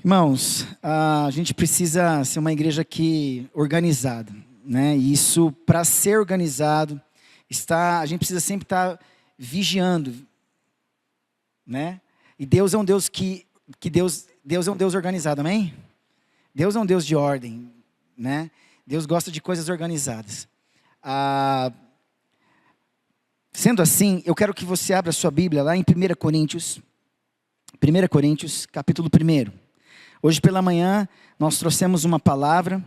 Irmãos, a gente precisa ser uma igreja organizada, né? E isso, para ser organizado, a gente precisa sempre estar vigiando, né? E Deus é um Deus Deus é um Deus organizado, amém? Deus é um Deus de ordem, né? Deus gosta de coisas organizadas. Sendo assim, eu quero que você abra a sua Bíblia lá em 1 Coríntios, capítulo 1. Hoje pela manhã, nós trouxemos uma palavra.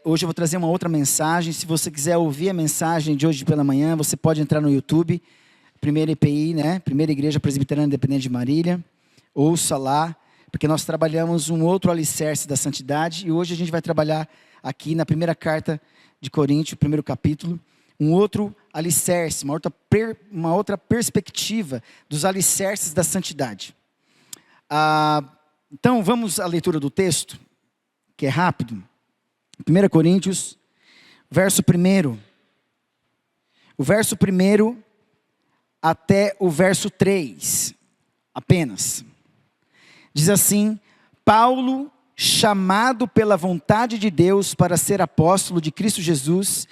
Hoje eu vou trazer uma outra mensagem. Se você quiser ouvir a mensagem de hoje pela manhã, você pode entrar no YouTube, Primeira EPI, né? Primeira Igreja Presbiteriana Independente de Marília. Ouça lá, porque nós trabalhamos um outro alicerce da santidade. E hoje a gente vai trabalhar aqui na primeira carta de Coríntios, primeiro capítulo, um outro alicerce, uma outra perspectiva dos alicerces da santidade. Então vamos à leitura do texto, que é rápido. 1 Coríntios, verso 1. O verso 1 até o verso 3, apenas. Diz assim: Paulo, chamado pela vontade de Deus para ser apóstolo de Cristo Jesus,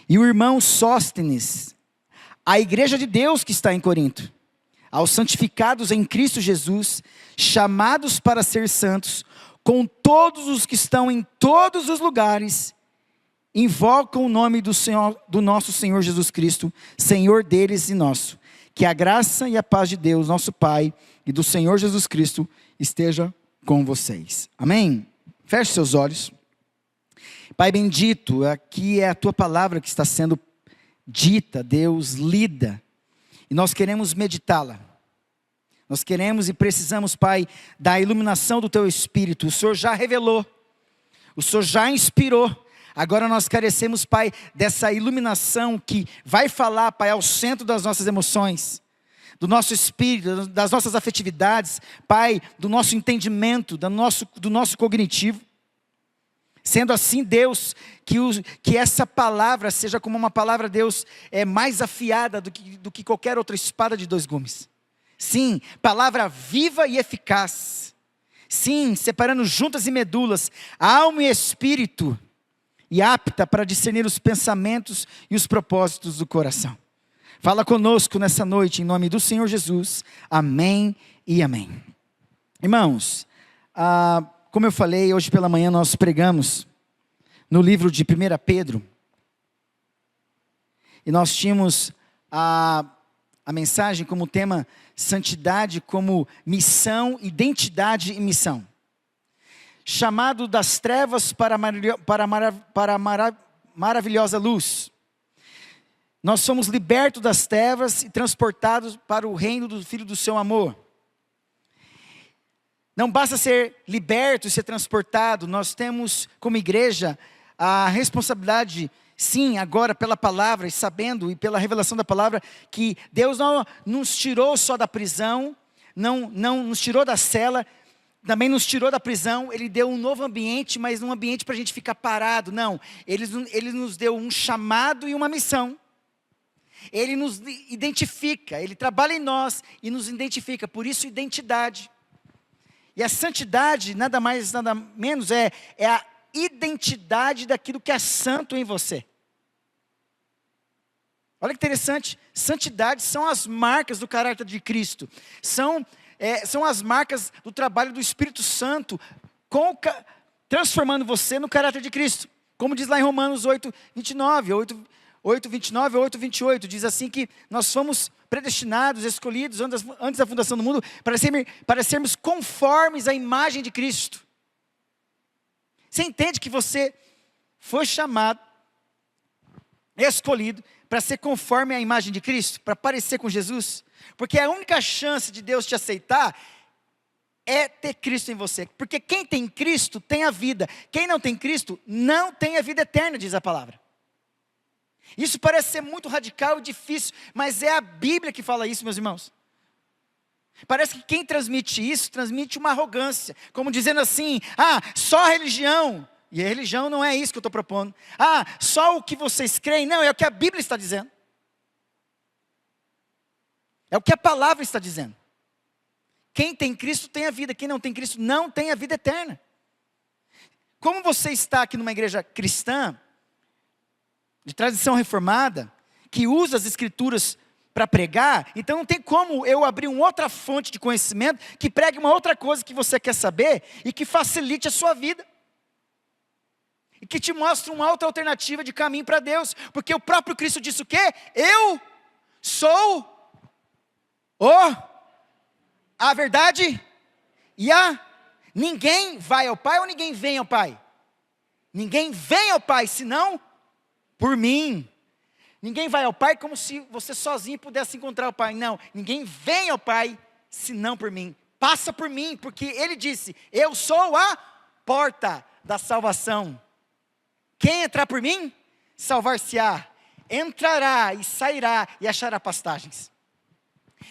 e o irmão Sóstenes, a igreja de Deus que está em Corinto, aos santificados em Cristo Jesus, chamados para ser santos, com todos os que estão em todos os lugares, invocam o nome do nosso Senhor Jesus Cristo, Senhor deles e nosso. Que a graça e a paz de Deus, nosso Pai, e do Senhor Jesus Cristo esteja com vocês. Amém? Feche seus olhos. Pai bendito, aqui é a tua palavra que está sendo dita, Deus, lida. E nós queremos meditá-la. Nós queremos e precisamos, Pai, da iluminação do Teu Espírito. O Senhor já revelou. O Senhor já inspirou. Agora nós carecemos, Pai, dessa iluminação que vai falar, Pai, ao centro das nossas emoções, do nosso espírito, das nossas afetividades, Pai, do nosso entendimento, do nosso cognitivo. Sendo assim, Deus, que essa palavra seja como uma palavra, Deus, mais afiada do que qualquer outra espada de 2 gumes. Sim, palavra viva e eficaz. Sim, separando juntas e medulas, alma e espírito, e apta para discernir os pensamentos e os propósitos do coração. Fala conosco nessa noite, em nome do Senhor Jesus. Amém e amém. Irmãos, como eu falei, hoje pela manhã nós pregamos no livro de 1 Pedro. E nós tínhamos a mensagem como tema santidade como missão, identidade e missão. Chamado das trevas para a maravilhosa luz. Nós somos libertos das trevas e transportados para o reino do Filho do seu amor. Não basta ser liberto e ser transportado, nós temos como igreja a responsabilidade, sim, agora pela palavra e sabendo e pela revelação da palavra, que Deus não nos tirou só da prisão, não nos tirou da cela, também nos tirou da prisão. Ele deu um novo ambiente, mas um ambiente para a gente ficar parado, não. Ele nos deu um chamado e uma missão. Ele nos identifica, Ele trabalha em nós e nos identifica, por isso identidade. E a santidade, nada mais, nada menos, é a identidade daquilo que é santo em você. Olha que interessante, santidade são as marcas do caráter de Cristo, são as marcas do trabalho do Espírito Santo, transformando você no caráter de Cristo. Como diz lá em Romanos 8:29, 8:29 ou 8:28, diz assim que nós fomos predestinados, escolhidos antes da fundação do mundo, para sermos conformes à imagem de Cristo. Você entende que você foi chamado, escolhido, para ser conforme à imagem de Cristo, para parecer com Jesus? Porque a única chance de Deus te aceitar é ter Cristo em você. Porque quem tem Cristo tem a vida. Quem não tem Cristo não tem a vida eterna, diz a palavra. Isso parece ser muito radical e difícil, mas é a Bíblia que fala isso, meus irmãos. Parece que quem transmite isso, transmite uma arrogância, como dizendo assim: só a religião, e a religião não é isso que eu estou propondo. Só o que vocês creem, não, é o que a Bíblia está dizendo. É o que a palavra está dizendo. Quem tem Cristo tem a vida, quem não tem Cristo não tem a vida eterna. Como você está aqui numa igreja cristã, de tradição reformada, que usa as escrituras para pregar, então não tem como eu abrir uma outra fonte de conhecimento que pregue uma outra coisa que você quer saber e que facilite a sua vida. E que te mostre uma outra alternativa de caminho para Deus. Porque o próprio Cristo disse o quê? Eu sou a verdade e ninguém vai ao Pai ou ninguém vem ao Pai? Ninguém vem ao Pai senão por mim. Ninguém vai ao Pai como se você sozinho pudesse encontrar o Pai. Não, ninguém vem ao Pai senão por mim. Passa por mim, porque Ele disse, eu sou a porta da salvação. Quem entrar por mim, salvar-se-á. Entrará e sairá e achará pastagens.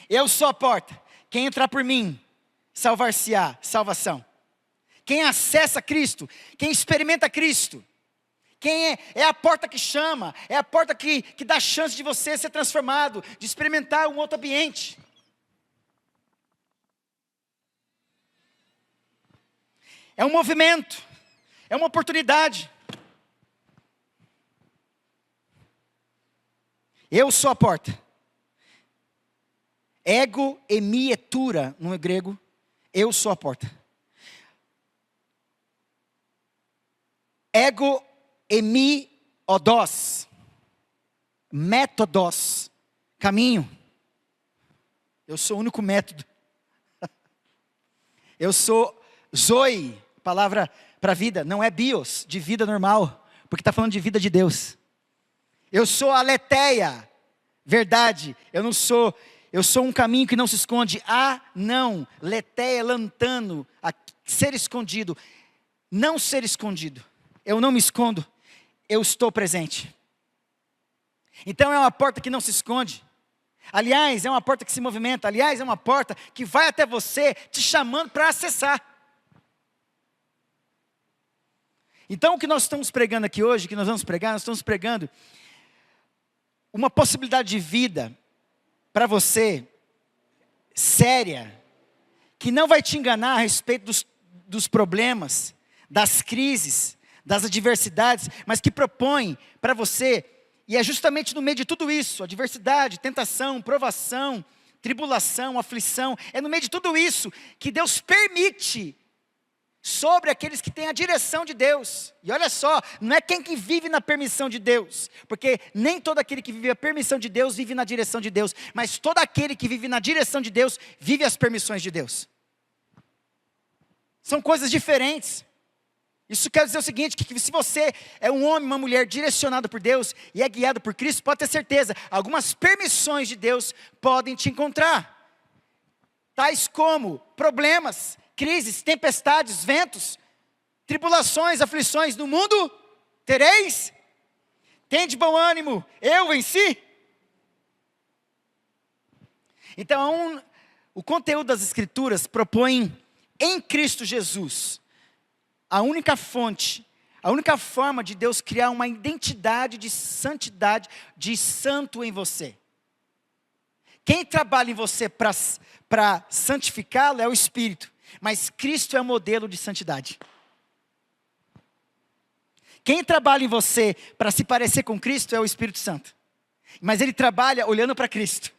Eu sou a porta. Quem entrar por mim, salvar-se-á, salvação. Quem acessa Cristo, quem experimenta Cristo, quem é a porta que chama, é a porta que dá chance de você ser transformado, de experimentar um outro ambiente. É um movimento, é uma oportunidade. Eu sou a porta. Ego emi etura, no grego, eu sou a porta. Ego emi odos, métodos, caminho. Eu sou o único método. Eu sou zoe, palavra para vida, não é bios, de vida normal, porque está falando de vida de Deus. Eu sou aletheia, verdade, eu sou um caminho que não se esconde. Não, letheia, lantano, ser escondido, não ser escondido. Eu não me escondo, eu estou presente. Então é uma porta que não se esconde. Aliás, é uma porta que se movimenta. Aliás, é uma porta que vai até você, te chamando para acessar. Então o que nós estamos pregando aqui hoje, o que nós vamos pregar, nós estamos pregando uma possibilidade de vida para você, séria, que não vai te enganar a respeito dos problemas, das crises, das adversidades, mas que propõe para você, e é justamente no meio de tudo isso, adversidade, tentação, provação, tribulação, aflição, é no meio de tudo isso que Deus permite sobre aqueles que têm a direção de Deus. E olha só, não é quem que vive na permissão de Deus, porque nem todo aquele que vive a permissão de Deus vive na direção de Deus, mas todo aquele que vive na direção de Deus vive as permissões de Deus. São coisas diferentes. Isso quer dizer o seguinte, que se você é um homem, uma mulher direcionado por Deus e é guiado por Cristo, pode ter certeza, algumas permissões de Deus podem te encontrar. Tais como problemas, crises, tempestades, ventos, tribulações, aflições no mundo, tereis. Tende bom ânimo, eu venci. Então, o conteúdo das Escrituras propõe em Cristo Jesus a única fonte, a única forma de Deus criar uma identidade de santidade, de santo em você. Quem trabalha em você para santificá-lo é o Espírito, mas Cristo é o modelo de santidade. Quem trabalha em você para se parecer com Cristo é o Espírito Santo, mas ele trabalha olhando para Cristo.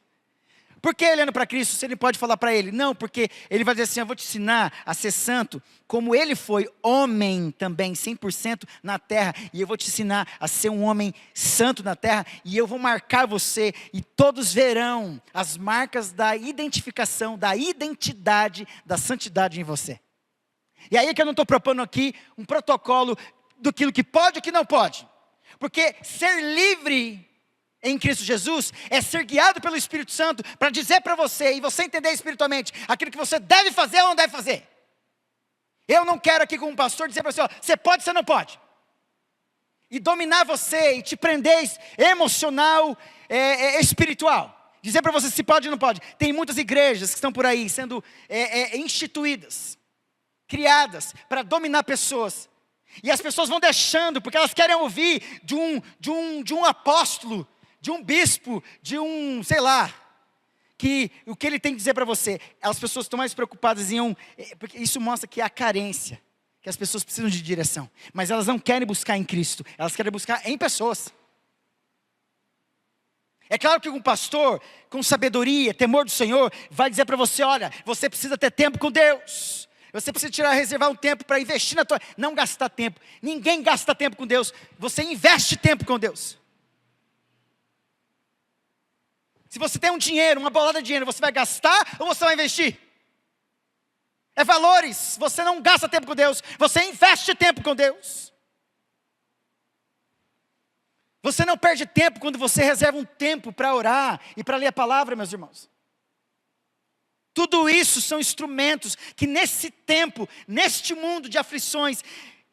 Por que olhando para Cristo, se ele pode falar para ele? Não, porque ele vai dizer assim, eu vou te ensinar a ser santo, como ele foi homem também, 100% na terra, e eu vou te ensinar a ser um homem santo na terra, e eu vou marcar você, e todos verão as marcas da identificação, da identidade, da santidade em você. E aí que eu não estou propondo aqui um protocolo do que pode e o que não pode, porque ser livre em Cristo Jesus é ser guiado pelo Espírito Santo para dizer para você, e você entender espiritualmente, aquilo que você deve fazer ou não deve fazer. Eu não quero aqui como pastor dizer para você, ó, você pode, você não pode. E dominar você, e te prender emocional, espiritual. Dizer para você se pode ou não pode. Tem muitas igrejas que estão por aí sendo instituídas, criadas para dominar pessoas. E as pessoas vão deixando, porque elas querem ouvir de um apóstolo, de um bispo, de um, sei lá, que o que ele tem que dizer para você, as pessoas estão mais preocupadas porque isso mostra que há carência, que as pessoas precisam de direção, mas elas não querem buscar em Cristo, elas querem buscar em pessoas. É claro que um pastor, com sabedoria, temor do Senhor, vai dizer para você, olha, você precisa ter tempo com Deus, você precisa reservar um tempo para investir não gastar tempo, ninguém gasta tempo com Deus, você investe tempo com Deus. Se você tem um dinheiro, uma bolada de dinheiro, você vai gastar ou você vai investir? É valores, você não gasta tempo com Deus, você investe tempo com Deus. Você não perde tempo quando você reserva um tempo para orar e para ler a palavra, meus irmãos. Tudo isso são instrumentos que nesse tempo, neste mundo de aflições,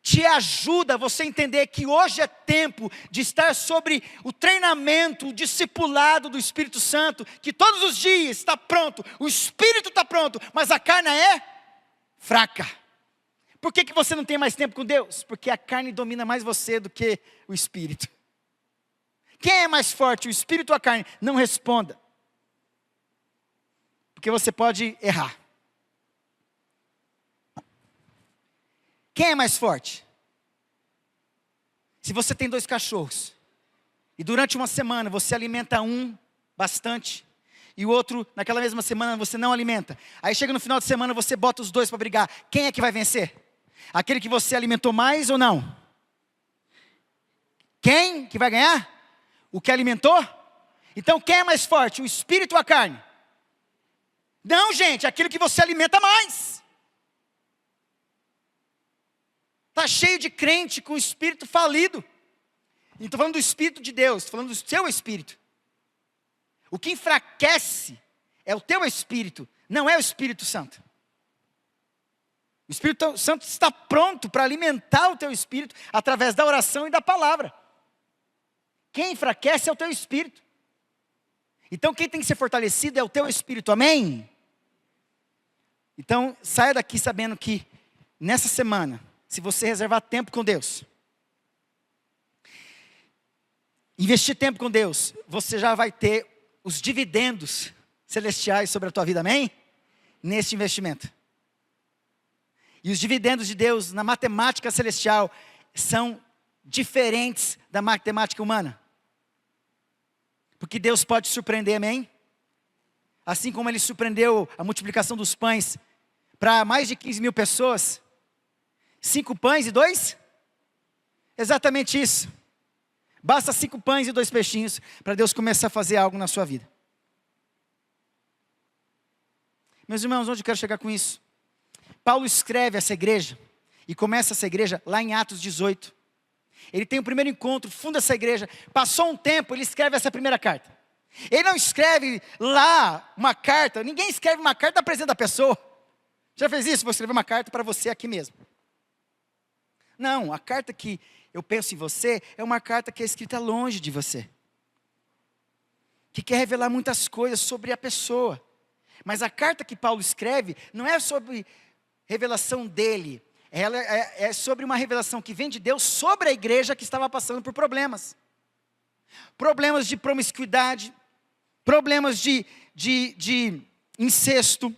te ajuda a você entender que hoje é tempo de estar sobre o treinamento, o discipulado do Espírito Santo, que todos os dias está pronto, o Espírito está pronto, mas a carne é fraca. Por que você não tem mais tempo com Deus? Porque a carne domina mais você do que o Espírito. Quem é mais forte, o Espírito ou a carne? Não responda. Porque você pode errar. Quem é mais forte? Se você tem 2 cachorros, e durante uma semana você alimenta um bastante, e o outro, naquela mesma semana, você não alimenta. Aí chega no final de semana, você bota os 2 para brigar. Quem é que vai vencer? Aquele que você alimentou mais ou não? Quem que vai ganhar? O que alimentou? Então quem é mais forte, o espírito ou a carne? Não, gente, aquele que você alimenta mais. Está cheio de crente com o espírito falido. Não estou falando do Espírito de Deus, estou falando do seu espírito. O que enfraquece é o teu espírito, não é o Espírito Santo. O Espírito Santo está pronto para alimentar o teu espírito através da oração e da palavra. Quem enfraquece é o teu espírito. Então quem tem que ser fortalecido é o teu espírito, amém? Então saia daqui sabendo que nessa semana, se você reservar tempo com Deus, investir tempo com Deus, você já vai ter os dividendos celestiais sobre a tua vida, amém? Neste investimento. E os dividendos de Deus na matemática celestial são diferentes da matemática humana. Porque Deus pode surpreender, amém? Assim como Ele surpreendeu a multiplicação dos pães para mais de 15 mil pessoas. 5 pães e 2? Exatamente isso. Basta 5 pães e 2 peixinhos para Deus começar a fazer algo na sua vida. Meus irmãos, onde eu quero chegar com isso? Paulo escreve essa igreja e começa essa igreja lá em Atos 18. Ele tem o primeiro encontro, funda essa igreja. Passou um tempo, ele escreve essa primeira carta. Ele não escreve lá uma carta. Ninguém escreve uma carta da presença da pessoa. Já fez isso? Vou escrever uma carta para você aqui mesmo. Não, a carta que eu penso em você é uma carta que é escrita longe de você. Que quer revelar muitas coisas sobre a pessoa. Mas a carta que Paulo escreve não é sobre revelação dele. Ela é sobre uma revelação que vem de Deus sobre a igreja que estava passando por problemas. Problemas de promiscuidade, problemas de incesto,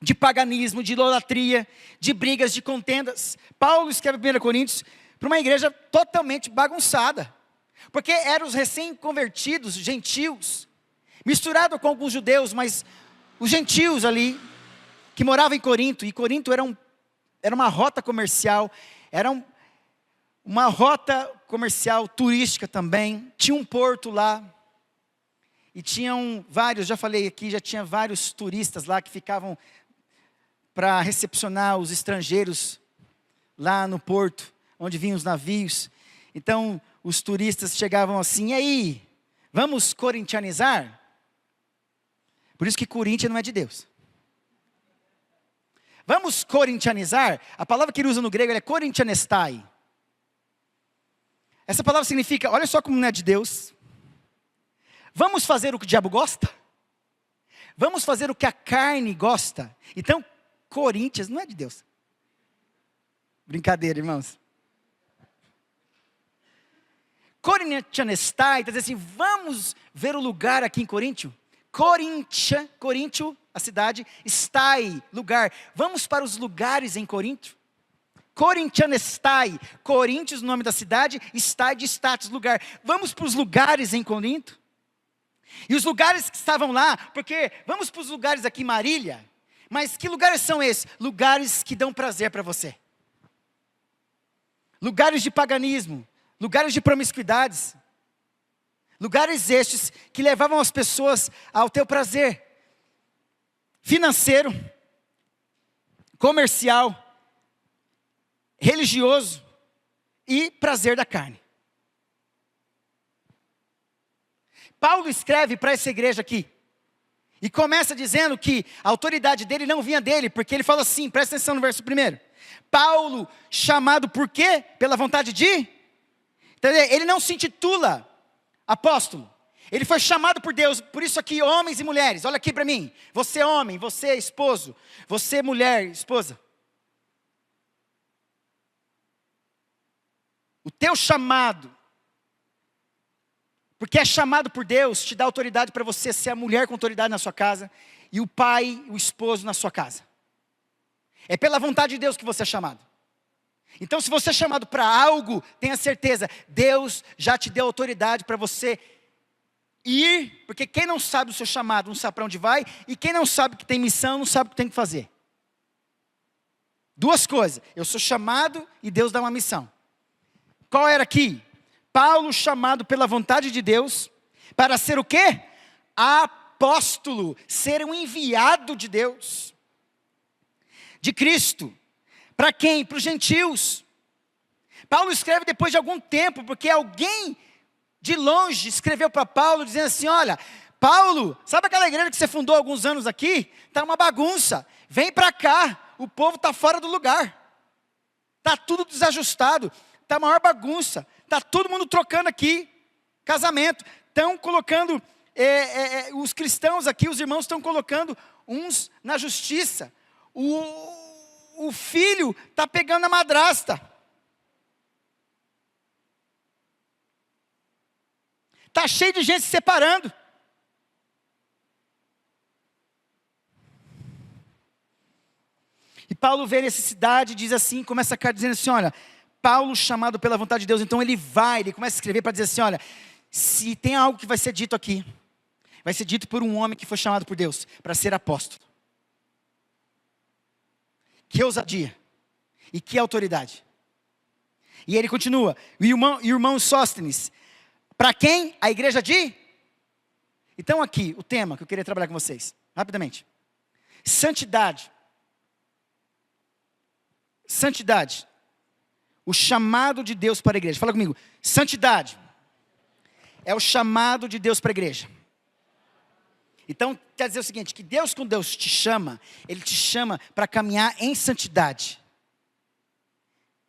de paganismo, de idolatria, de brigas, de contendas. Paulo escreve 1 Coríntios para uma igreja totalmente bagunçada. Porque eram os recém-convertidos, gentios, misturado com alguns judeus, mas os gentios ali, que moravam em Corinto, e Corinto era uma rota comercial, uma rota comercial turística também, tinha um porto lá, e tinham vários, já falei aqui, já tinha vários turistas lá que ficavam para recepcionar os estrangeiros lá no porto, onde vinham os navios. Então, os turistas chegavam assim, e aí, vamos corintianizar? Por isso que Coríntia não é de Deus. Vamos corintianizar? A palavra que ele usa no grego é korintianestai. Essa palavra significa, olha só como não é de Deus. Vamos fazer o que o diabo gosta? Vamos fazer o que a carne gosta? Então, Coríntios não é de Deus. Brincadeira, irmãos. Korintianestai, está dizendo assim, vamos ver o lugar aqui em Coríntio? Coríntio, a cidade, estai, lugar. Vamos para os lugares em Corinto? Corintianestai, Coríntios, o nome da cidade, estai de status, lugar. Vamos para os lugares em Corinto? E os lugares que estavam lá, porque vamos para os lugares aqui em Marília, mas que lugares são esses? Lugares que dão prazer para você. Lugares de paganismo, lugares de promiscuidades. Lugares estes que levavam as pessoas ao teu prazer financeiro, comercial, religioso e prazer da carne. Paulo escreve para essa igreja aqui, e começa dizendo que a autoridade dele não vinha dele, porque ele fala assim, presta atenção no verso 1. Paulo, chamado por quê? Pela vontade de? Entendeu? Ele não se intitula apóstolo, ele foi chamado por Deus. Por isso aqui, homens e mulheres, olha aqui para mim, você homem, você esposo, você mulher, esposa. O teu chamado, porque é chamado por Deus, te dá autoridade para você ser a mulher com autoridade na sua casa, e o pai, o esposo na sua casa. É pela vontade de Deus que você é chamado. Então se você é chamado para algo, tenha certeza, Deus já te deu autoridade para você ir, porque quem não sabe o seu chamado, não sabe para onde vai, e quem não sabe que tem missão, não sabe o que tem que fazer. Duas coisas, eu sou chamado e Deus dá uma missão. Qual era aqui? Paulo chamado pela vontade de Deus, para ser o quê? Apóstolo, ser um enviado de Deus, de Cristo. Para quem? Para os gentios. Paulo escreve depois de algum tempo, porque alguém de longe escreveu para Paulo, dizendo assim, olha, Paulo, sabe aquela igreja que você fundou há alguns anos aqui? Está uma bagunça, vem para cá, o povo está fora do lugar, está tudo desajustado, está a maior bagunça, está todo mundo trocando aqui, casamento, estão colocando, os cristãos aqui, os irmãos estão colocando uns na justiça, o filho está pegando a madrasta, está cheio de gente se separando, e Paulo vê a necessidade, diz assim, começa a carta dizendo assim, olha, Paulo chamado pela vontade de Deus, então ele começa a escrever para dizer assim, olha, se tem algo que vai ser dito aqui, vai ser dito por um homem que foi chamado por Deus, para ser apóstolo. Que ousadia, e que autoridade. E ele continua, o irmão Sóstenes, para quem? A igreja de? Então aqui, o tema que eu queria trabalhar com vocês, rapidamente. Santidade. Santidade. O chamado de Deus para a igreja. Fala comigo. Santidade é o chamado de Deus para a igreja. Então, quer dizer o seguinte, que Deus, quando Deus te chama, Ele te chama para caminhar em santidade.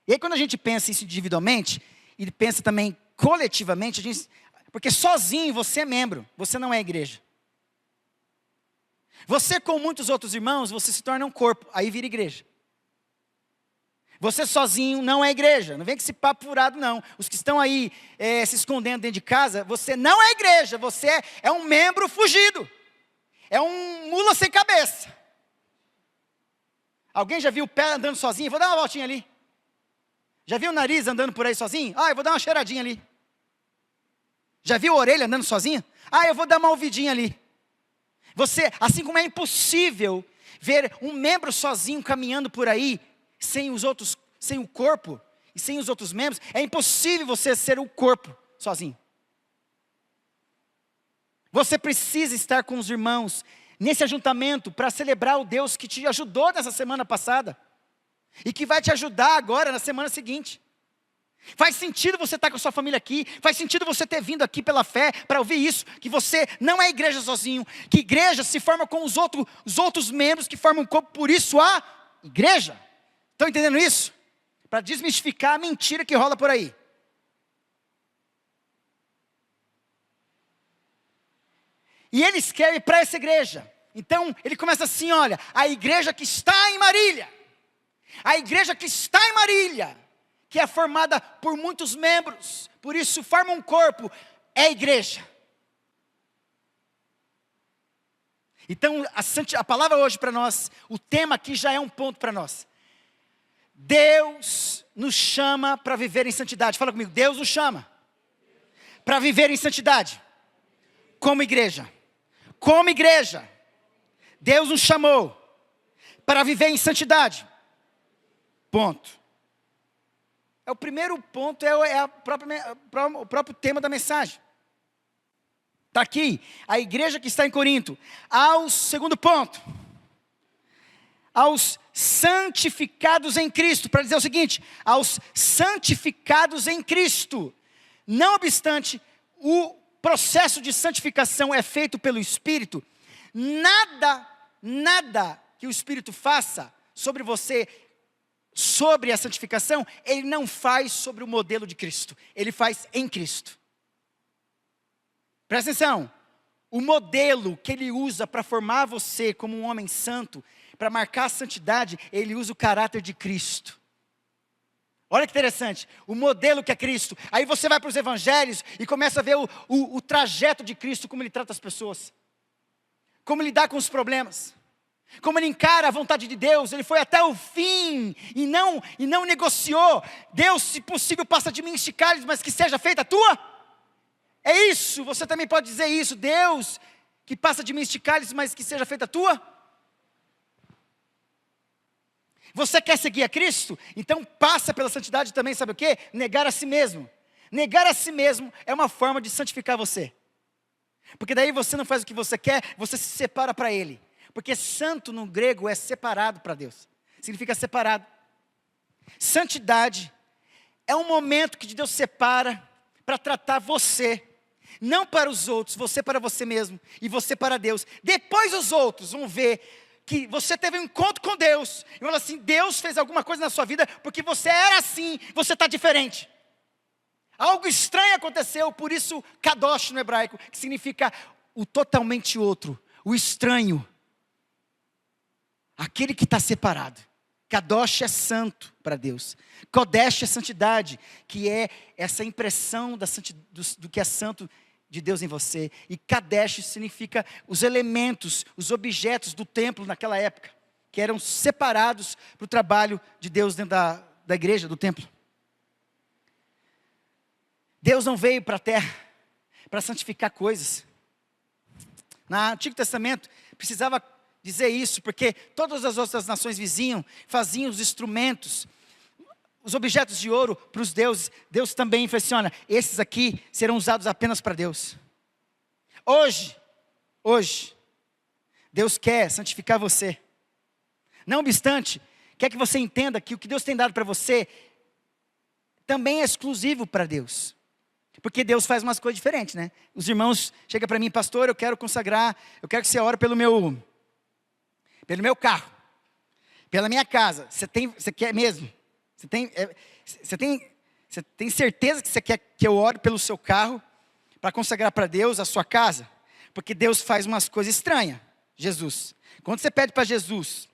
E aí quando a gente pensa isso individualmente, e pensa também coletivamente, porque sozinho você é membro, você não é igreja. Você com muitos outros irmãos, você se torna um corpo, aí vira igreja. Você sozinho não é igreja, não vem com esse papo furado não. Os que estão aí se escondendo dentro de casa, você não é igreja, você é um membro fugido. É um mula sem cabeça. Alguém já viu o pé andando sozinho? Vou dar uma voltinha ali. Já viu o nariz andando por aí sozinho? Eu vou dar uma cheiradinha ali. Já viu a orelha andando sozinha? Eu vou dar uma ouvidinha ali. Você, assim como é impossível ver um membro sozinho caminhando por aí, sem os outros, sem o corpo e sem os outros membros, é impossível você ser o corpo sozinho. Você precisa estar com os irmãos nesse ajuntamento para celebrar o Deus que te ajudou nessa semana passada e que vai te ajudar agora na semana seguinte. Faz sentido você estar com a sua família aqui, faz sentido você ter vindo aqui pela fé para ouvir isso, que você não é igreja sozinho, que igreja se forma com os outros membros que formam um corpo, por isso a igreja. Estão entendendo isso? Para desmistificar a mentira que rola por aí. E ele escreve para essa igreja. Então, ele começa assim, olha, a igreja que está em Marília. A igreja que está em Marília, que é formada por muitos membros, por isso forma um corpo, é a igreja. Então, a palavra hoje para nós, o tema aqui já é um ponto para nós. Deus nos chama para viver em santidade. Fala comigo, Deus nos chama para viver em santidade. Como igreja. Como igreja. Deus nos chamou para viver em santidade. Ponto. O primeiro ponto, o próprio tema da mensagem. Está aqui, a igreja que está em Corinto. Segundo ponto, aos santificados em Cristo, para dizer o seguinte, aos santificados em Cristo. Não obstante, o processo de santificação é feito pelo Espírito, nada que o Espírito faça sobre você, sobre a santificação, ele não faz sobre o modelo de Cristo, ele faz em Cristo. Presta atenção, o modelo que ele usa para formar você como um homem santo, para marcar a santidade, ele usa o caráter de Cristo. Olha que interessante, o modelo que é Cristo. Aí você vai para os evangelhos e começa a ver o trajeto de Cristo, como ele trata as pessoas, como ele lidar com os problemas, como ele encara a vontade de Deus. Ele foi até o fim e não negociou. Deus, se possível, passa de mim este cálice, mas que seja feita a tua. É isso, você também pode dizer isso. Deus, que passa de mim este cálice, mas que seja feita a tua. Você quer seguir a Cristo? Então passa pela santidade também, sabe o quê? Negar a si mesmo. Negar a si mesmo é uma forma de santificar você. Porque daí você não faz o que você quer, você se separa para Ele. Porque santo no grego é separado para Deus. Significa separado. Santidade é um momento que Deus separa para tratar você. Não para os outros, você para você mesmo e você para Deus. Depois os outros vão ver que você teve um encontro com Deus. E fala assim, Deus fez alguma coisa na sua vida, porque você era assim, você está diferente. Algo estranho aconteceu, por isso kadosh no hebraico, que significa o totalmente outro, o estranho. Aquele que está separado. Kadosh é santo para Deus. Kodesh é santidade, que é essa impressão do que é santo de Deus em você. E Kadesh significa os elementos, os objetos do templo naquela época, que eram separados para o trabalho de Deus dentro da igreja, do templo. Deus não veio para a terra para santificar coisas. No Antigo Testamento precisava dizer isso, porque todas as outras nações vizinhas faziam os instrumentos, os objetos de ouro para os deuses. Deus também fala assim, olha, esses aqui serão usados apenas para Deus. Hoje, Deus quer santificar você. Não obstante, quer que você entenda que o que Deus tem dado para você também é exclusivo para Deus. Porque Deus faz umas coisas diferentes, né? Os irmãos chegam para mim, pastor, eu quero consagrar, eu quero que você ore pelo meu carro, pela minha casa. Você quer mesmo? Você tem certeza que você quer que eu ore pelo seu carro, para consagrar para Deus a sua casa? Porque Deus faz umas coisas estranhas, Jesus. Quando você pede para Jesus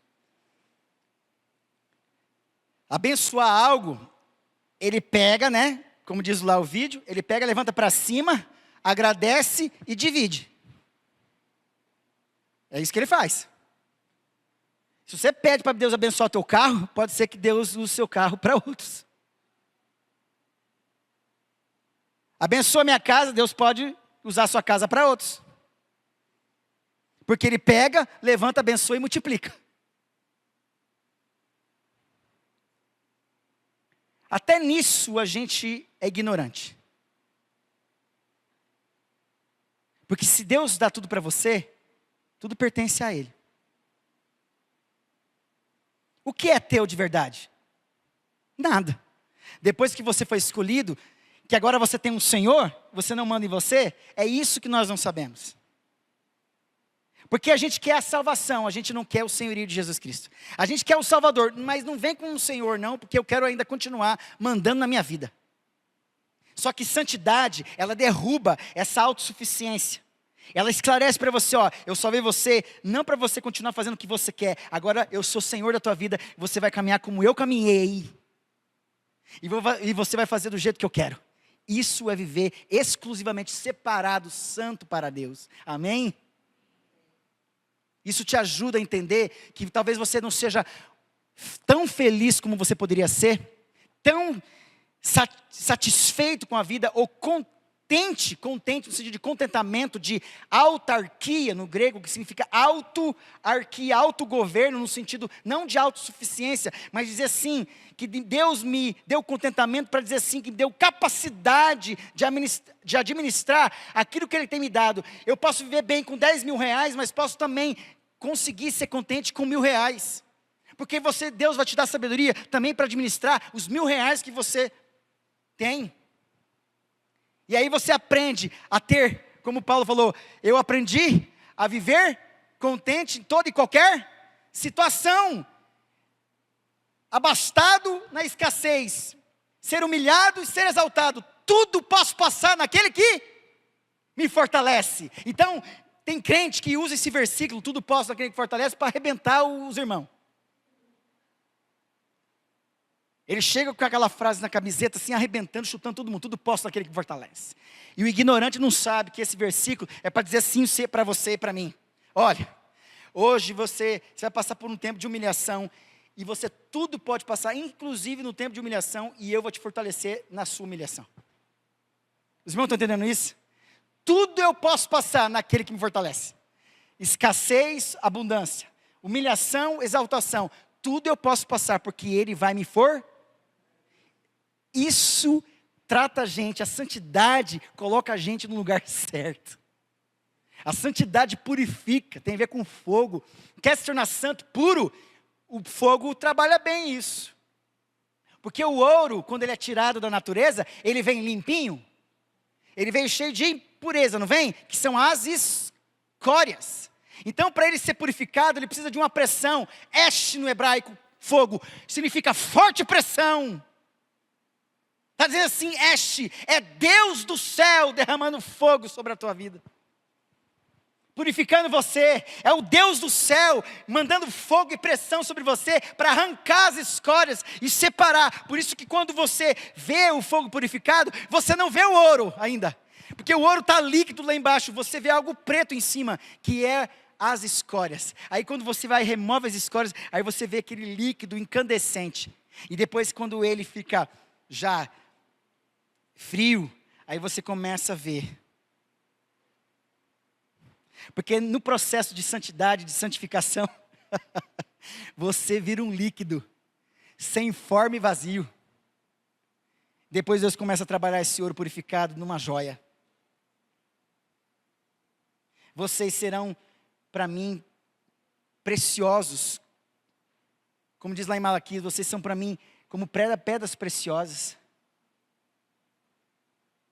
abençoar algo, Ele pega, né? Como diz lá o vídeo, Ele pega, levanta para cima, agradece e divide. É isso que Ele faz. Se você pede para Deus abençoar o teu carro, pode ser que Deus use o seu carro para outros. Abençoa minha casa, Deus pode usar a sua casa para outros. Porque Ele pega, levanta, abençoa e multiplica. Até nisso a gente é ignorante. Porque se Deus dá tudo para você, tudo pertence a Ele. O que é teu de verdade? Nada. Depois que você foi escolhido, que agora você tem um Senhor, você não manda em você, é isso que nós não sabemos. Porque a gente quer a salvação, a gente não quer o senhorio de Jesus Cristo. A gente quer o Salvador, mas não vem com o Senhor não, porque eu quero ainda continuar mandando na minha vida. Só que santidade, ela derruba essa autossuficiência. Ela esclarece para você, ó, eu salvei você, não para você continuar fazendo o que você quer. Agora eu sou Senhor da tua vida, você vai caminhar como eu caminhei. E você vai fazer do jeito que eu quero. Isso é viver exclusivamente separado, santo para Deus. Amém? Isso te ajuda a entender que talvez você não seja tão feliz como você poderia ser, tão satisfeito com a vida, ou contente no sentido de contentamento, de autarquia no grego, que significa autarquia, autogoverno, no sentido não de autossuficiência, mas dizer assim, que Deus me deu contentamento para dizer assim, que me deu capacidade de administrar aquilo que Ele tem me dado. Eu posso viver bem com 10 mil reais, mas posso também conseguir ser contente com 1.000 reais. Porque Deus vai te dar sabedoria também para administrar os 1.000 reais que você tem. E aí você aprende a ter, como Paulo falou, eu aprendi a viver contente em toda e qualquer situação. Abastado na escassez, ser humilhado e ser exaltado. Tudo posso passar naquele que me fortalece. Então, tem crente que usa esse versículo, tudo posso naquele que fortalece, para arrebentar os irmãos. Ele chega com aquela frase na camiseta, assim, arrebentando, chutando todo mundo. Tudo posso naquele que fortalece. E o ignorante não sabe que esse versículo é para dizer assim para você e para mim. Olha, hoje você vai passar por um tempo de humilhação. E você tudo pode passar, inclusive no tempo de humilhação. E eu vou te fortalecer na sua humilhação. Os irmãos estão entendendo isso? Tudo eu posso passar naquele que me fortalece. Escassez, abundância. Humilhação, exaltação. Tudo eu posso passar porque Ele vai me fortalecer. Isso trata a gente, a santidade coloca a gente no lugar certo. A santidade purifica, tem a ver com fogo. Quer se tornar santo, puro? O fogo trabalha bem isso. Porque o ouro, quando ele é tirado da natureza, ele vem limpinho. Ele vem cheio de impureza, não vem? Que são as escórias. Então, para ele ser purificado, ele precisa de uma pressão. Esh no hebraico, fogo, significa forte pressão. Está dizendo assim, Esh, é Deus do céu derramando fogo sobre a tua vida. Purificando você, é o Deus do céu mandando fogo e pressão sobre você para arrancar as escórias e separar. Por isso que quando você vê o fogo purificado, você não vê o ouro ainda. Porque o ouro está líquido lá embaixo, você vê algo preto em cima, que é as escórias. Aí quando você vai e remove as escórias, aí você vê aquele líquido incandescente. E depois quando ele fica já frio, aí você começa a ver. Porque no processo de santidade, de santificação, você vira um líquido, sem forma e vazio. Depois Deus começa a trabalhar esse ouro purificado numa joia. Vocês serão, para mim, preciosos. Como diz lá em Malaquias, vocês são para mim como pedras preciosas.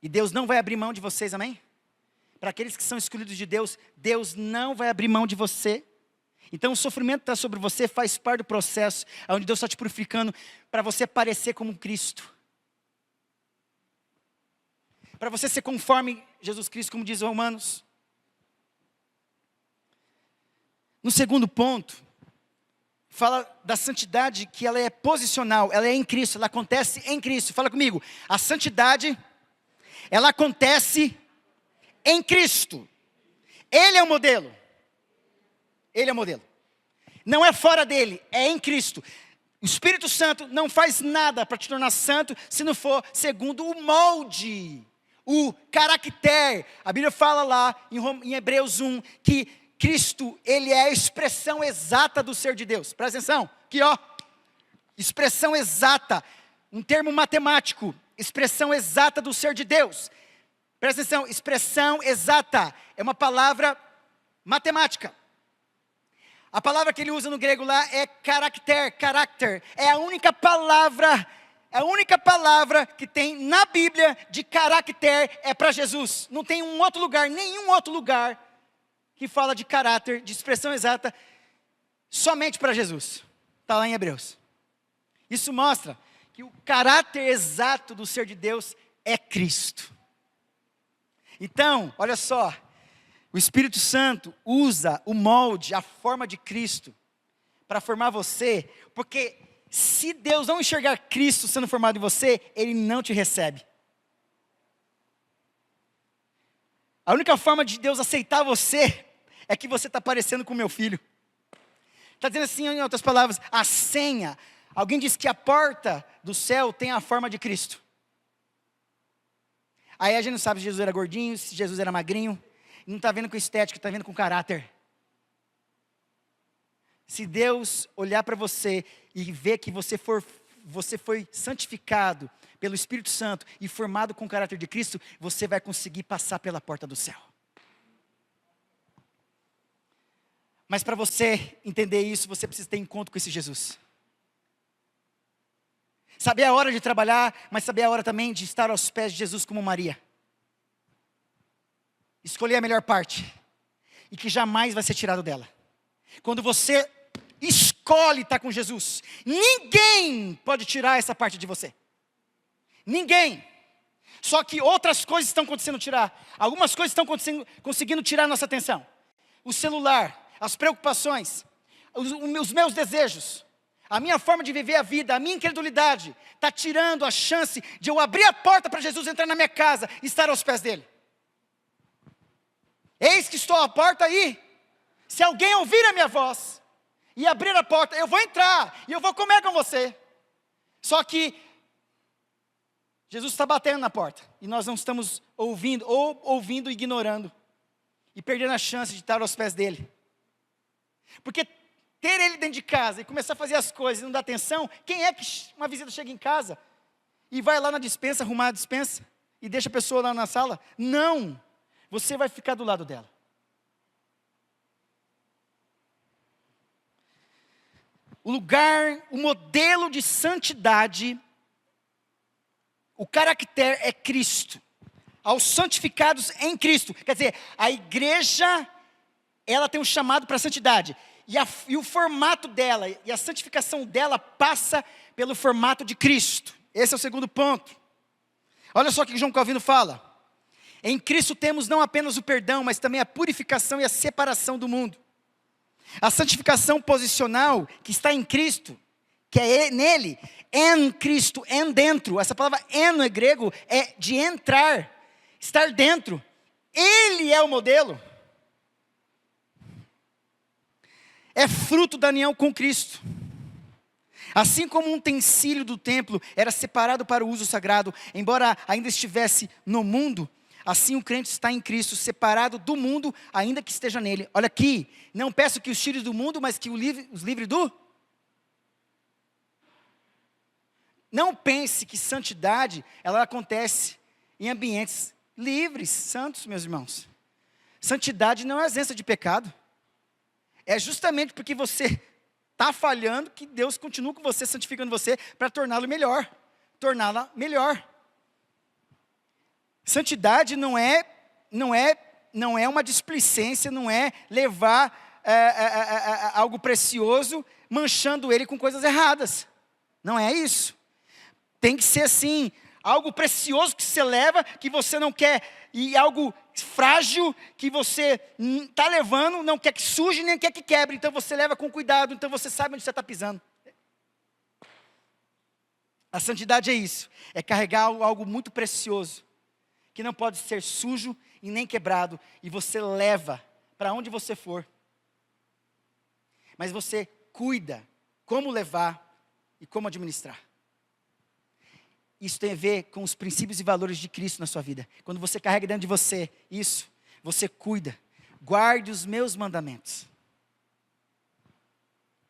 E Deus não vai abrir mão de vocês, amém? Para aqueles que são escolhidos de Deus, Deus não vai abrir mão de você. Então o sofrimento está sobre você, faz parte do processo, onde Deus está te purificando, para você parecer como Cristo. Para você ser conforme Jesus Cristo, como diz Romanos. No segundo ponto, fala da santidade, que ela é posicional, ela é em Cristo, ela acontece em Cristo. Fala comigo, a santidade, ela acontece em Cristo. Ele é o modelo. Ele é o modelo. Não é fora dele, é em Cristo. O Espírito Santo não faz nada para te tornar santo se não for segundo o molde, o caráter. A Bíblia fala lá em Hebreus 1 que Cristo, ele é a expressão exata do ser de Deus. Presta atenção, aqui ó, expressão exata, um termo matemático, expressão exata do ser de Deus. Presta atenção, expressão exata, é uma palavra matemática. A palavra que ele usa no grego lá é caráter, é a única palavra que tem na Bíblia de caráter é para Jesus. Não tem um outro lugar, nenhum outro lugar que fala de caráter, de expressão exata, somente para Jesus. Está lá em Hebreus. Isso mostra que o caráter exato do ser de Deus é Cristo. Então, olha só, o Espírito Santo usa o molde, a forma de Cristo, para formar você, porque se Deus não enxergar Cristo sendo formado em você, Ele não te recebe. A única forma de Deus aceitar você é que você está parecendo com o meu filho. Está dizendo assim, em outras palavras, a senha. Alguém disse que a porta do céu tem a forma de Cristo. Aí a gente não sabe se Jesus era gordinho, se Jesus era magrinho. Não está vendo com estética, está vendo com caráter. Se Deus olhar para você e ver que você foi santificado pelo Espírito Santo e formado com o caráter de Cristo, você vai conseguir passar pela porta do céu. Mas para você entender isso, você precisa ter encontro com esse Jesus. Saber a hora de trabalhar, mas saber a hora também de estar aos pés de Jesus como Maria. Escolher a melhor parte. E que jamais vai ser tirado dela. Quando você escolhe estar com Jesus, ninguém pode tirar essa parte de você. Ninguém. Só que outras coisas estão acontecendo tirar. Algumas coisas estão conseguindo tirar a nossa atenção. O celular, as preocupações, os meus desejos, a minha forma de viver a vida, a minha incredulidade, está tirando a chance de eu abrir a porta para Jesus entrar na minha casa e estar aos pés dele. Eis que estou à porta aí. Se alguém ouvir a minha voz e abrir a porta, eu vou entrar e eu vou comer com você. Só que Jesus está batendo na porta e nós não estamos ouvindo, ou ouvindo e ignorando, e perdendo a chance de estar aos pés dele. Porque ter ele dentro de casa e começar a fazer as coisas e não dar atenção, quem é que uma visita chega em casa e vai lá na despensa, arrumar a despensa e deixa a pessoa lá na sala? Não, você vai ficar do lado dela. O lugar, o modelo de santidade, o caractere é Cristo. Aos santificados em Cristo. Quer dizer, a igreja, ela tem um chamado para a santidade. E o formato dela, e a santificação dela passa pelo formato de Cristo. Esse é o segundo ponto. Olha só o que João Calvino fala. Em Cristo temos não apenas o perdão, mas também a purificação e a separação do mundo. A santificação posicional que está em Cristo, que é nele, em Cristo, em dentro. Essa palavra en no grego é de entrar, estar dentro. Ele é o modelo. É fruto da união com Cristo. Assim como um utensílio do templo era separado para o uso sagrado, embora ainda estivesse no mundo, assim o crente está em Cristo, separado do mundo, ainda que esteja nele. Olha aqui, não peço que os tire do mundo, mas que os livre do... Não pense que santidade, ela acontece em ambientes livres, santos, meus irmãos. Santidade não é ausência de pecado. É justamente porque você está falhando que Deus continua com você, santificando você, para torná-lo melhor. Torná-la melhor. Santidade não é uma displicência, não é levar algo precioso, manchando ele com coisas erradas. Não é isso. Tem que ser assim, algo precioso que você leva, que você não quer, e algo frágil que você está levando, não quer que suje, nem quer que quebre. Então você leva com cuidado, então você sabe onde você está pisando. A santidade é isso, é carregar algo muito precioso, que não pode ser sujo e nem quebrado, e você leva para onde você for. Mas você cuida como levar e como administrar. Isso tem a ver com os princípios e valores de Cristo na sua vida. Quando você carrega dentro de você isso, você cuida. Guarde os meus mandamentos.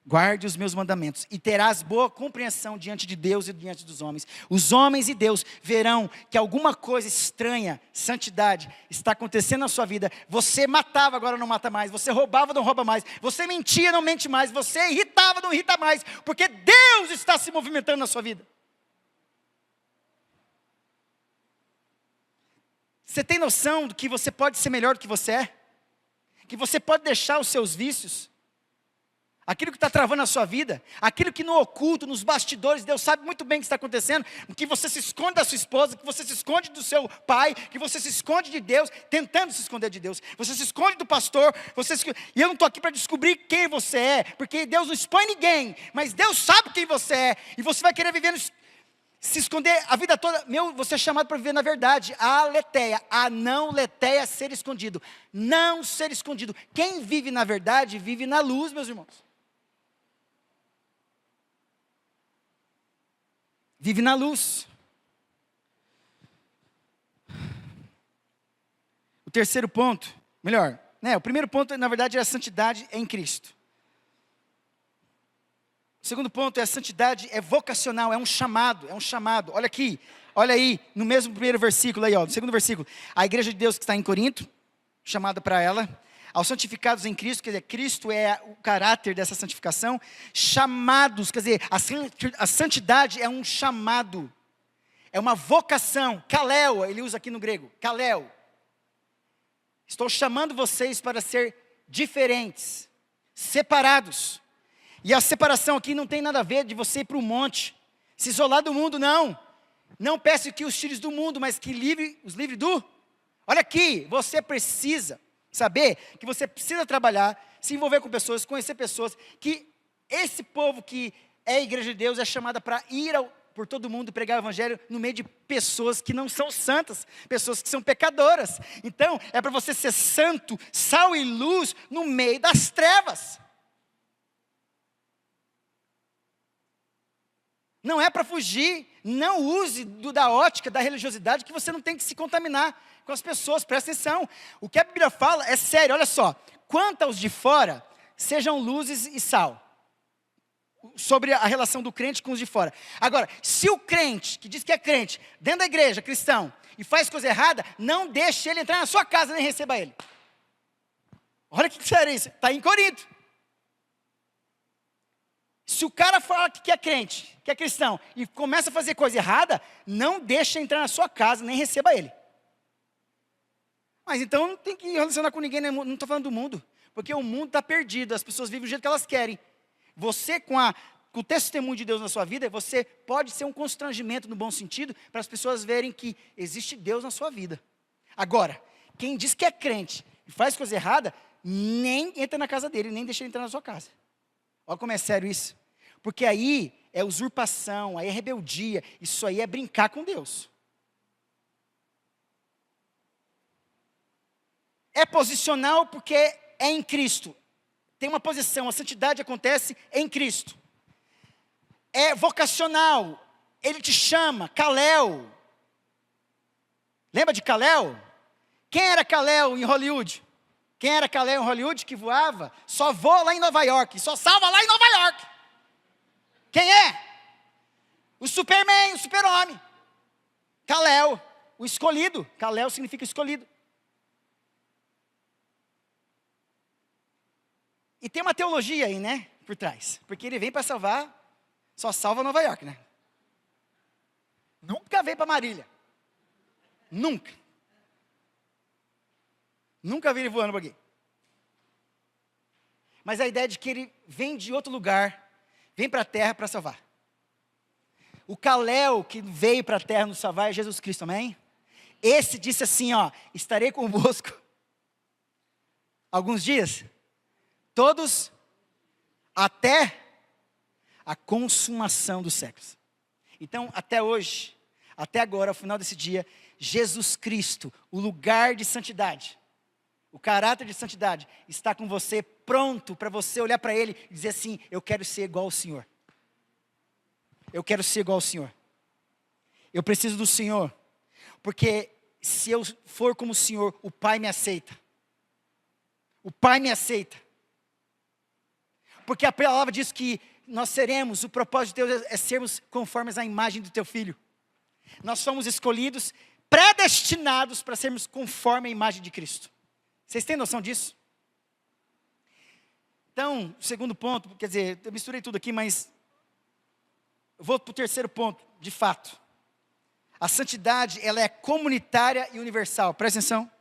Guarde os meus mandamentos e terás boa compreensão diante de Deus e diante dos homens. Os homens e Deus verão que alguma coisa estranha, santidade, está acontecendo na sua vida. Você matava, agora não mata mais. Você roubava, não rouba mais. Você mentia, não mente mais. Você irritava, não irrita mais. Porque Deus está se movimentando na sua vida. Você tem noção de que você pode ser melhor do que você é? Que você pode deixar os seus vícios? Aquilo que está travando a sua vida, aquilo que no oculto, nos bastidores, Deus sabe muito bem o que está acontecendo, que você se esconde da sua esposa, que você se esconde do seu pai, que você se esconde de Deus, tentando se esconder de Deus, você se esconde do pastor, e eu não estou aqui para descobrir quem você é, porque Deus não expõe ninguém, mas Deus sabe quem você é, e você vai querer viver Se esconder a vida toda, você é chamado para viver na verdade. A aletheia, a não letheia, ser escondido. Não ser escondido. Quem vive na verdade, vive na luz, meus irmãos. Vive na luz. O terceiro ponto, melhor, o primeiro ponto, na verdade, é a santidade em Cristo. O segundo ponto é a santidade é vocacional, é um chamado. Olha aqui, olha aí, no mesmo primeiro versículo aí, no segundo versículo. A igreja de Deus que está em Corinto, chamada para ela, aos santificados em Cristo, quer dizer, Cristo é o caráter dessa santificação, chamados, quer dizer, a santidade é um chamado, é uma vocação, kaleo, ele usa aqui no grego, kaleo. Estou chamando vocês para ser diferentes, separados. E a separação aqui não tem nada a ver de você ir para o monte, se isolar do mundo, não. Não peço que os tire do mundo, mas que os livre do... Olha aqui, você precisa saber que você precisa trabalhar, se envolver com pessoas, conhecer pessoas, que esse povo que é a igreja de Deus é chamada para ir por todo mundo pregar o evangelho no meio de pessoas que não são santas, pessoas que são pecadoras. Então, é para você ser santo, sal e luz no meio das trevas. Não é para fugir, não use da ótica da religiosidade que você não tem que se contaminar com as pessoas, presta atenção. O que a Bíblia fala é sério, olha só. Quanto aos de fora, sejam luzes e sal. Sobre a relação do crente com os de fora. Agora, se o crente, que diz que é crente, dentro da igreja, cristão, e faz coisa errada, não deixe ele entrar na sua casa, nem receba ele. Olha que sério isso, está em Corinto. Se o cara fala que é crente, que é cristão, e começa a fazer coisa errada, não deixe entrar na sua casa, nem receba ele. Mas então não tem que relacionar com ninguém, não estou falando do mundo, porque o mundo está perdido, as pessoas vivem do jeito que elas querem. Você, com o testemunho de Deus na sua vida, você pode ser um constrangimento no bom sentido, para as pessoas verem que existe Deus na sua vida. Agora, quem diz que é crente e faz coisa errada, nem entra na casa dele, nem deixa ele entrar na sua casa. Olha como é sério isso. Porque aí é usurpação, aí é rebeldia, isso aí é brincar com Deus. É posicional porque é em Cristo. Tem uma posição, a santidade acontece em Cristo. É vocacional, ele te chama, Kaleo. Lembra de Kaleo? Quem era Kaleo em Hollywood? Quem era Kaleo em Hollywood que voava? Só voa lá em Nova York, só salva lá em Nova York. Quem é? O Superman, o super-homem. Kaleo, o escolhido. Kaleo significa escolhido. E tem uma teologia aí, né, por trás. Porque ele vem para salvar, só salva Nova York, né? Nunca veio para Marília. Nunca. Nunca vi ele voando por aqui. Mas a ideia é de que ele vem de outro lugar, vem para a terra para salvar. O Kaleo que veio para a terra nos salvar é Jesus Cristo, amém? Esse disse assim, estarei convosco alguns dias, todos até a consumação dos séculos. Então, até hoje, até agora, ao final desse dia, Jesus Cristo, o lugar de santidade, o caráter de santidade, está com você, pronto para você olhar para Ele e dizer assim, eu quero ser igual ao Senhor. Eu quero ser igual ao Senhor. Eu preciso do Senhor, porque se eu for como o Senhor, o Pai me aceita. O Pai me aceita. Porque a palavra diz que nós seremos, o propósito de Deus é sermos conformes à imagem do teu Filho. Nós somos escolhidos, predestinados para sermos conforme à imagem de Cristo. Vocês têm noção disso? Então, o segundo ponto, quer dizer, eu misturei tudo aqui, mas eu vou para o terceiro ponto, de fato. A santidade, ela é comunitária e universal. Presta atenção.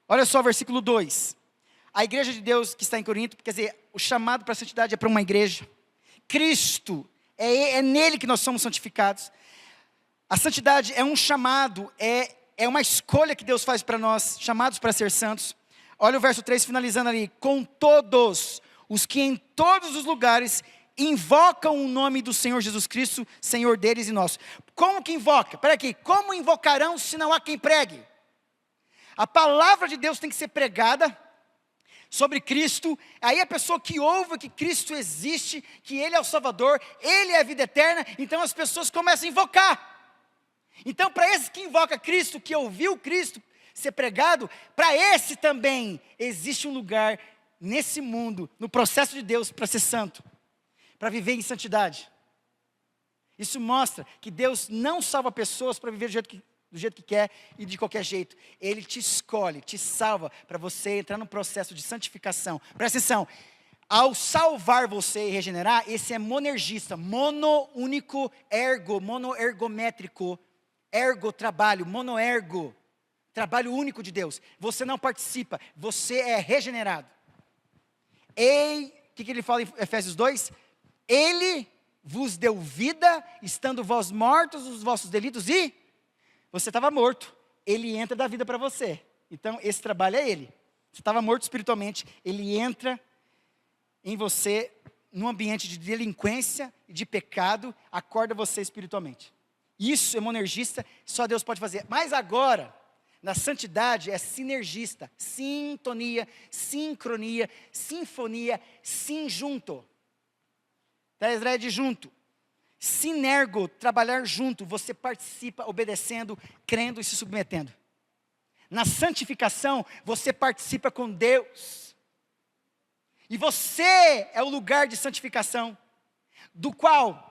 Olha só o versículo 2. A igreja de Deus que está em Corinto, quer dizer, o chamado para a santidade é para uma igreja. Cristo, é nele que nós somos santificados. A santidade é um chamado, é uma escolha que Deus faz para nós, chamados para ser santos. Olha o verso 3 finalizando ali. Com todos os que em todos os lugares invocam o nome do Senhor Jesus Cristo, Senhor deles e nosso. Como que invoca? Espera aqui, como invocarão se não há quem pregue? A palavra de Deus tem que ser pregada sobre Cristo, aí a pessoa que ouve que Cristo existe, que Ele é o Salvador, Ele é a vida eterna, então as pessoas começam a invocar. Então para esse que invoca Cristo, que ouviu Cristo ser pregado, para esse também existe um lugar nesse mundo, no processo de Deus para ser santo, para viver em santidade. Isso mostra que Deus não salva pessoas para viver do jeito que quer e de qualquer jeito. Ele te escolhe, te salva para você entrar no processo de santificação. Presta atenção, ao salvar você e regenerar, esse é monergista, mono, único, ergo, monoergométrico, ergo, trabalho, monoergo, trabalho único de Deus. Você não participa, você é regenerado. O que ele fala em Efésios 2? Ele vos deu vida, estando vós mortos nos vossos delitos e você estava morto, Ele entra da vida para você. Então esse trabalho é Ele. Você estava morto espiritualmente, Ele entra em você num ambiente de delinquência e de pecado, acorda você espiritualmente. Isso é monergista, só Deus pode fazer. Mas agora, na santidade é sinergista, sintonia, sincronia, sinfonia, sinjunto. Tá, de junto. Sinergo, trabalhar junto, você participa obedecendo, crendo e se submetendo. Na santificação, você participa com Deus. E você é o lugar de santificação, do qual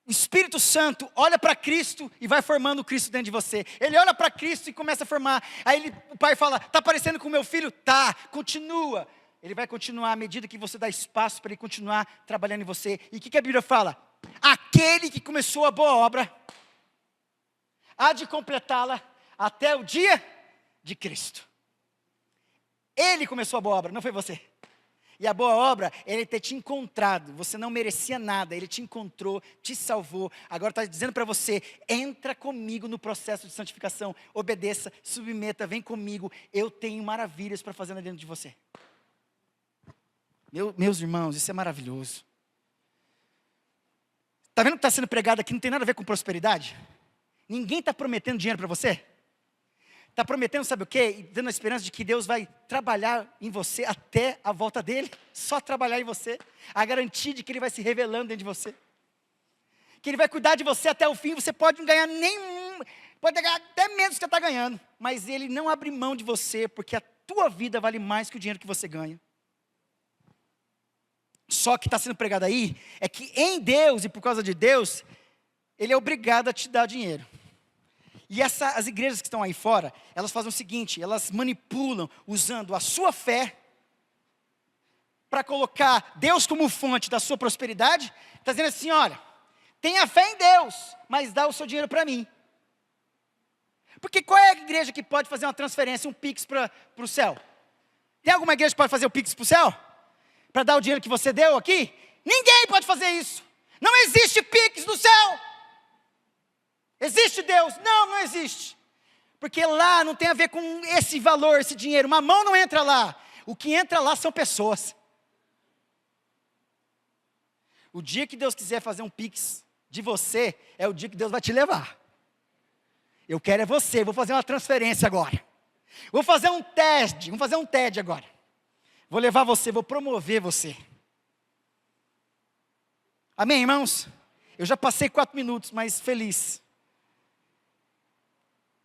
o Espírito Santo olha para Cristo e vai formando o Cristo dentro de você. Ele olha para Cristo e começa a formar. Aí o pai fala, está parecendo com o meu filho? Tá, continua. Ele vai continuar à medida que você dá espaço para ele continuar trabalhando em você. E o que a Bíblia fala? Aquele que começou a boa obra, há de completá-la até o dia de Cristo. Ele começou a boa obra, não foi você. E a boa obra, Ele ter te encontrado. Você não merecia nada, Ele te encontrou, te salvou. Agora está dizendo para você, entra comigo no processo de santificação. Obedeça, submeta, vem comigo. Eu tenho maravilhas para fazer dentro de você. Meus irmãos, isso é maravilhoso. Está vendo o que está sendo pregado aqui? Não tem nada a ver com prosperidade. Ninguém está prometendo dinheiro para você. Está prometendo, sabe o quê? E dando a esperança de que Deus vai trabalhar em você até a volta dele. Só trabalhar em você. A garantia de que Ele vai se revelando dentro de você. Que Ele vai cuidar de você até o fim. Você pode não ganhar nenhum, pode ganhar até menos que você está ganhando. Mas Ele não abre mão de você, porque a tua vida vale mais que o dinheiro que você ganha. Só que está sendo pregado aí, é que em Deus e por causa de Deus, Ele é obrigado a te dar dinheiro. E as igrejas que estão aí fora, elas fazem o seguinte, elas manipulam usando a sua fé para colocar Deus como fonte da sua prosperidade. Está dizendo assim, olha, tenha fé em Deus, mas dá o seu dinheiro para mim. Porque qual é a igreja que pode fazer uma transferência, um Pix para o céu? Tem alguma igreja que pode fazer o Pix para o céu? Para dar o dinheiro que você deu aqui? Ninguém pode fazer isso. Não existe Pix no céu. Existe Deus? Não, não existe. Porque lá não tem a ver com esse valor, esse dinheiro. Mamão não entra lá. O que entra lá são pessoas. O dia que Deus quiser fazer um Pix de você, é o dia que Deus vai te levar. Eu quero é você, vou fazer uma transferência agora. Vou fazer um TED agora. Vou levar você, vou promover você. Amém, irmãos? Eu já passei 4 minutos, mas feliz.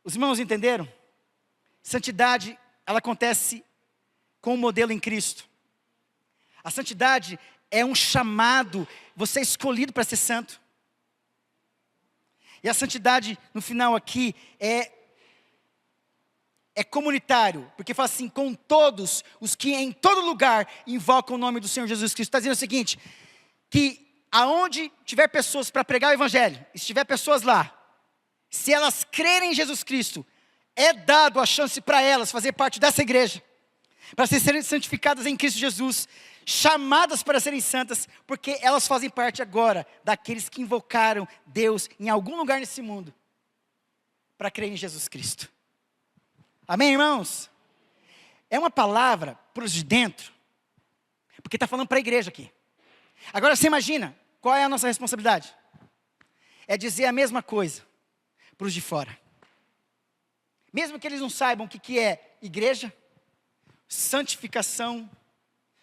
Os irmãos entenderam? Santidade, ela acontece com o modelo em Cristo. A santidade é um chamado, você é escolhido para ser santo. E a santidade, no final aqui, é comunitário, porque fala assim, com todos os que em todo lugar invocam o nome do Senhor Jesus Cristo. Está dizendo o seguinte, que aonde tiver pessoas para pregar o Evangelho, e se tiver pessoas lá, se elas crerem em Jesus Cristo, é dado a chance para elas fazer parte dessa igreja, para serem santificadas em Cristo Jesus, chamadas para serem santas, porque elas fazem parte agora daqueles que invocaram Deus em algum lugar nesse mundo, para crer em Jesus Cristo. Amém, irmãos? É uma palavra para os de dentro, porque está falando para a igreja aqui. Agora você imagina, qual é a nossa responsabilidade? É dizer a mesma coisa para os de fora. Mesmo que eles não saibam o que é igreja, santificação,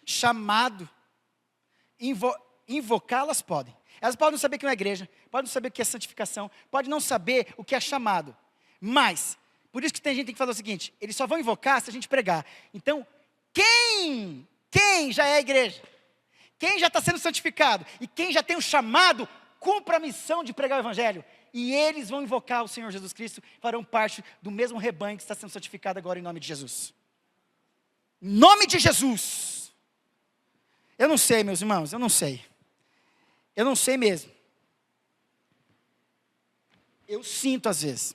chamado, invocá-las podem. Elas podem não saber o que é igreja, podem não saber o que é santificação, podem não saber o que é chamado. Mas, por isso que tem gente que tem que fazer o seguinte, eles só vão invocar se a gente pregar. Então, quem já é a igreja? Quem já está sendo santificado? E quem já tem o chamado, cumpra a missão de pregar o evangelho. E eles vão invocar o Senhor Jesus Cristo, farão parte do mesmo rebanho que está sendo santificado agora em nome de Jesus. Em nome de Jesus. Eu não sei, meus irmãos, eu não sei. Eu não sei mesmo. Eu sinto às vezes.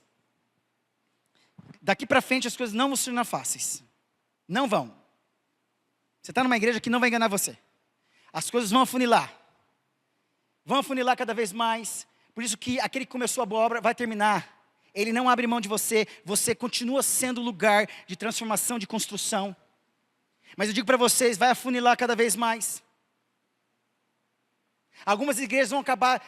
Daqui para frente as coisas não vão se tornar fáceis. Não vão. Você está numa igreja que não vai enganar você. As coisas vão afunilar. Vão afunilar cada vez mais. Por isso que aquele que começou a boa obra vai terminar. Ele não abre mão de você. Você continua sendo lugar de transformação, de construção. Mas eu digo para vocês, vai afunilar cada vez mais. Algumas igrejas vão acabar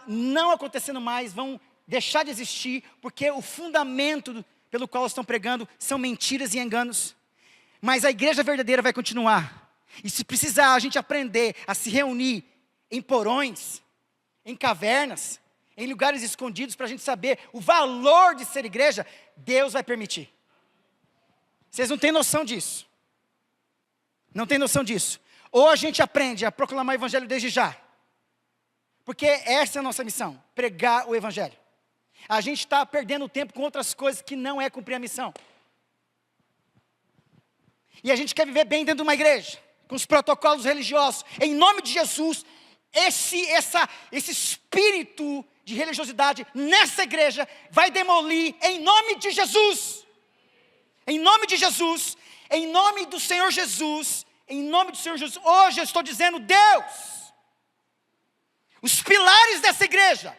não acontecendo mais, vão deixar de existir, porque o fundamento pelo qual estão pregando são mentiras e enganos. Mas a igreja verdadeira vai continuar. E se precisar a gente aprender a se reunir em porões, em cavernas, em lugares escondidos, para a gente saber o valor de ser igreja, Deus vai permitir. Vocês não têm noção disso. Não têm noção disso. Ou a gente aprende a proclamar o evangelho desde já. Porque essa é a nossa missão, pregar o evangelho. A gente está perdendo tempo com outras coisas que não é cumprir a missão. E a gente quer viver bem dentro de uma igreja, com os protocolos religiosos. Em nome de Jesus, esse espírito de religiosidade nessa igreja vai demolir em nome de Jesus. Em nome de Jesus, em nome do Senhor Jesus, em nome do Senhor Jesus. Hoje eu estou dizendo, Deus, os pilares dessa igreja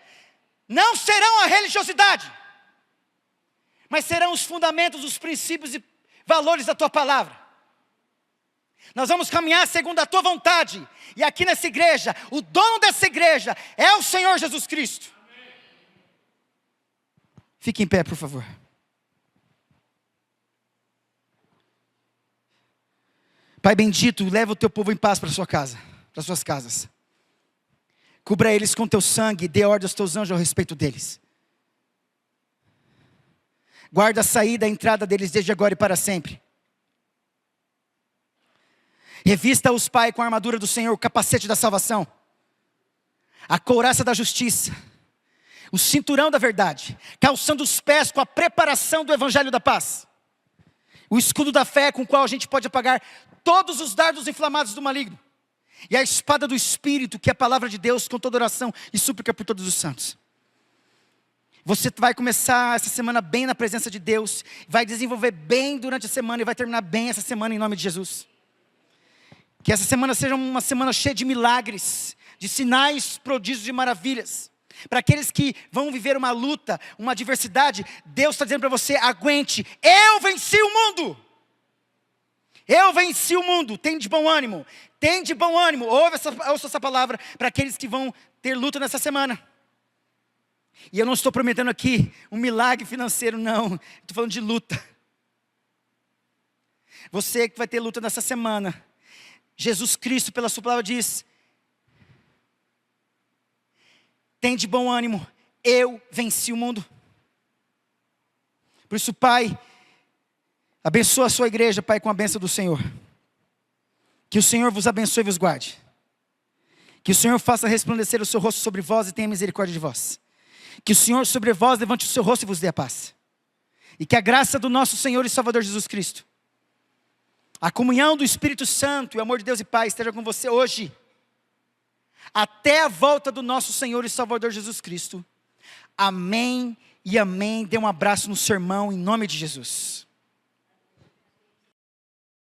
não serão a religiosidade, mas serão os fundamentos, os princípios e valores da tua palavra. Nós vamos caminhar segundo a tua vontade. E aqui nessa igreja, o dono dessa igreja é o Senhor Jesus Cristo. Amém. Fique em pé, por favor. Pai bendito, leva o teu povo em paz para sua casa, para suas casas. Cubra eles com teu sangue, dê ordem aos teus anjos a respeito deles. Guarda a saída e a entrada deles desde agora e para sempre. Revista-os, Pai, com a armadura do Senhor, o capacete da salvação, a couraça da justiça, o cinturão da verdade, calçando os pés com a preparação do evangelho da paz, o escudo da fé com o qual a gente pode apagar todos os dardos inflamados do maligno, e a espada do Espírito, que é a palavra de Deus, com toda oração e súplica por todos os santos. Você vai começar essa semana bem na presença de Deus, vai desenvolver bem durante a semana e vai terminar bem essa semana em nome de Jesus. Que essa semana seja uma semana cheia de milagres, de sinais, prodígios e maravilhas. Para aqueles que vão viver uma luta, uma adversidade, Deus está dizendo para você, aguente, eu venci o mundo. Eu venci o mundo, tem de bom ânimo, tem de bom ânimo. Ouça essa palavra para aqueles que vão ter luta nessa semana. E eu não estou prometendo aqui um milagre financeiro, não, estou falando de luta. Você que vai ter luta nessa semana, Jesus Cristo, pela sua palavra, diz: tem de bom ânimo, eu venci o mundo. Por isso, Pai, abençoa a sua igreja, Pai, com a bênção do Senhor. Que o Senhor vos abençoe e vos guarde. Que o Senhor faça resplandecer o seu rosto sobre vós e tenha misericórdia de vós. Que o Senhor sobre vós levante o seu rosto e vos dê a paz. E que a graça do nosso Senhor e Salvador Jesus Cristo, a comunhão do Espírito Santo e o amor de Deus e Pai esteja com você hoje, até a volta do nosso Senhor e Salvador Jesus Cristo. Amém e amém. Dê um abraço no seu irmão em nome de Jesus.